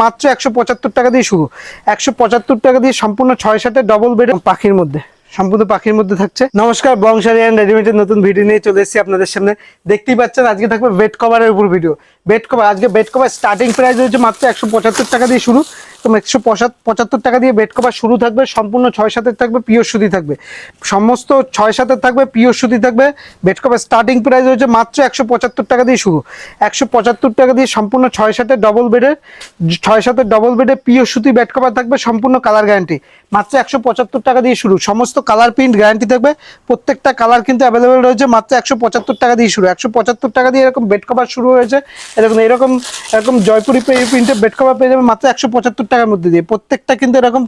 মাত্র 175 টাকা দিয়ে শুরু। 175 টাকা দিয়ে সম্পূর্ণ 6-7 ডবল বেড পাখির মধ্যে, সম্পূর্ণ পাখির মধ্যে থাকছে। নমস্কার, বংশালী এন্ড রেডিমেডের নতুন ভিডিও নিয়ে চলে এসেছি আপনাদের সামনে। দেখতেই পাচ্ছেন আজকে থাকবে বেড কভারের উপর ভিডিও। বেড কভার, আজকে বেড কভার স্টার্টিং প্রাইস রয়েছে মাত্র 175 টাকা দিয়ে শুরু। তো 175 টাকা দিয়ে বেড কভার শুরু থাকবে, সম্পূর্ণ 6-7 থাকবে, পিওর সুতি থাকবে, সমস্ত 6-7 থাকবে, পিওর সুতি থাকবে। বেড কভার স্টার্টিং প্রাইস রয়েছে মাত্র 175 টাকা দিয়ে শুরু। 175 টাকা দিয়ে সম্পূর্ণ 6-7 ডবল বেডের, 6-7 ডবল বেডে পিওর সুতি বেড কভার থাকবে, সম্পূর্ণ কালার গ্যারান্টি। মাত্র 175 টাকা দিয়ে শুরু, সমস্ত কালার প্রিন্ট গ্যারান্টি থাকবে, প্রত্যেকটা কালার কিন্তু অ্যাভেলেবেল রয়েছে। মাত্র 175 টাকা দিয়ে শুরু। 175 টাকা দিয়ে এরকম বেড কভার শুরু হয়েছে। এরকম জয়পুরি প্রিন্টের বেড কভার পেয়ে যাবেন মাত্র 175 টাকার মধ্যে দিয়ে। প্রত্যেকটা কিন্তু এরকম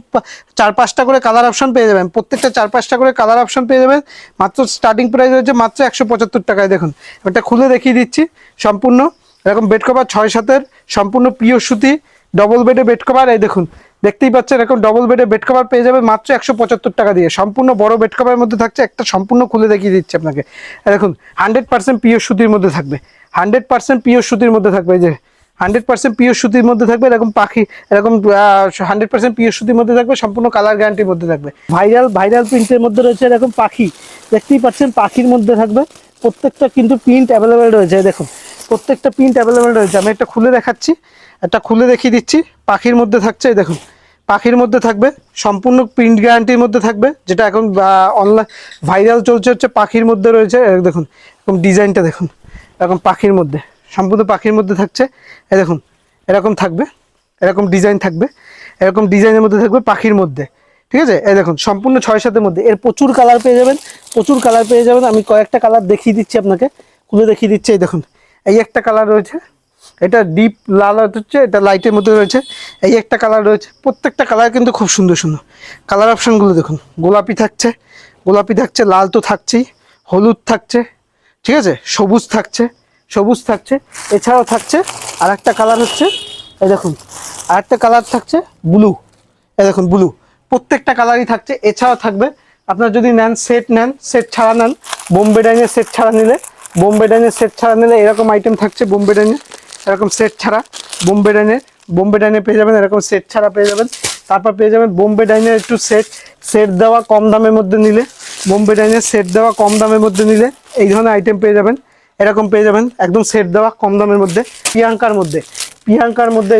4-5টা করে কালার অপশন পেয়ে যাবেন, প্রত্যেকটা 4-5টা করে কালার অপশন পেয়ে যাবেন। মাত্র স্টার্টিং প্রাইস হচ্ছে মাত্র 175 টাকায়। দেখুন এটা খুলে দেখিয়ে দিচ্ছি। সম্পূর্ণ এরকম বেড কভার 6-7 সম্পূর্ণ পিওর সুতি ডবল বেডে বেড কভার। এই দেখুন, দেখতেই পাচ্ছেন এরকম ডবল বেডে বেড কভার পেয়ে যাবে মাত্র 175 টাকা দিয়ে। সম্পূর্ণ বড় বেড কভারের মধ্যে থাকছে, একটা সম্পূর্ণ খুলে দেখিয়ে দিচ্ছি আপনাকে। দেখুন 100% পিওর সুতির মধ্যে থাকবে, 100% পিওর সুতির মধ্যে থাকবে। এই যে 100% পিওর সুতির মধ্যে থাকবে, এরকম পাখি, এরকম 100% পিওর সুতির মধ্যে থাকবে, সম্পূর্ণ কালার গ্যারান্টির মধ্যে থাকবে। ভাইরাল প্রিন্টের মধ্যে রয়েছে এরকম পাখি, দেখতেই পাচ্ছেন পাখির মধ্যে থাকবে। প্রত্যেকটা কিন্তু প্রিন্ট অ্যাভেলেবেল রয়েছে। দেখুন প্রত্যেকটা প্রিন্ট অ্যাভেলেবেল রয়েছে। আমি একটা খুলে দেখাচ্ছি, একটা খুলে দেখিয়ে দিচ্ছি। পাখির মধ্যে থাকছে, দেখুন পাখির মধ্যে থাকবে, সম্পূর্ণ প্রিন্ট গ্যারান্টির মধ্যে থাকবে, যেটা এখন অনলাইন ভাইরাল চলছে হচ্ছে পাখির মধ্যে রয়েছে। দেখুন এরকম ডিজাইনটা, দেখুন এরকম পাখির মধ্যে, সম্পূর্ণ পাখির মধ্যে থাকছে। এই দেখুন এরকম থাকবে, এরকম ডিজাইন থাকবে, এরকম ডিজাইনের মধ্যে থাকবে পাখির মধ্যে, ঠিক আছে। এই দেখুন সম্পূর্ণ 6-7-এর মধ্যে এর প্রচুর কালার পেয়ে যাবেন, প্রচুর কালার পেয়ে যাবেন। আমি কয়েকটা কালার দেখিয়ে দিচ্ছি আপনাকে, খুলে দেখিয়ে দিচ্ছি। এই দেখুন এই একটা কালার রয়েছে, এটা ডিপ লাল হচ্ছে, এটা লাইটের মধ্যে রয়েছে। এই একটা কালার রয়েছে, প্রত্যেকটা কালার কিন্তু খুব সুন্দর সুন্দর। কালার অপশানগুলো দেখুন, গোলাপি থাকছে, গোলাপি থাকছে, লাল তো থাকছেই, হলুদ থাকছে, ঠিক আছে, সবুজ থাকছে, সবুজ থাকছে। এছাড়াও থাকছে আর একটা কালার হচ্ছে, এই দেখুন আর একটা কালার থাকছে ব্লু। এই দেখুন ব্লু, প্রত্যেকটা কালারই থাকছে। এছাড়াও থাকবে আপনার যদি নেন সেট, নেন সেট ছাড়া নেন, বোম্বে ডাইনের সেট ছাড়া নিলে, বোম্বে ডাইনের সেট ছাড়া নিলে এরকম আইটেম থাকছে। বোম্বে ডাইনের এরকম সেট ছাড়া, বোম্বে ডাইনে পেয়ে যাবেন, এরকম সেট ছাড়া পেয়ে যাবেন। তারপর পেয়ে যাবেন বোম্বে ডাইনের একটু সেট দেওয়া কম দামের মধ্যে নিলে, বোম্বে ডাইনের সেট দেওয়া কম দামের মধ্যে নিলে এই ধরনের আইটেম পেয়ে যাবেন। এরকম পেয়ে যাবেন একদম সেট দেওয়া কম দামের মধ্যে। প্রিয়াঙ্কার মধ্যে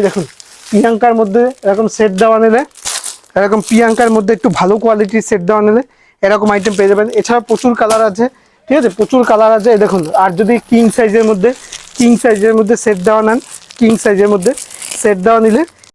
দেখুন, প্রিয়াঙ্কার মধ্যে এরকম সেট দেওয়া নিলে, এরকম প্রিয়াঙ্কার মধ্যে একটু ভালো কোয়ালিটির সেট দেওয়া নিলে এরকম আইটেম পেয়ে যাবেন। এছাড়া প্রচুর কালার আছে, ঠিক আছে, প্রচুর কালার আছে। দেখুন আর যদি কিং সাইজের মধ্যে সেট দেওয়া নেন, কিং সাইজের মধ্যে সেট দেওয়া নিলে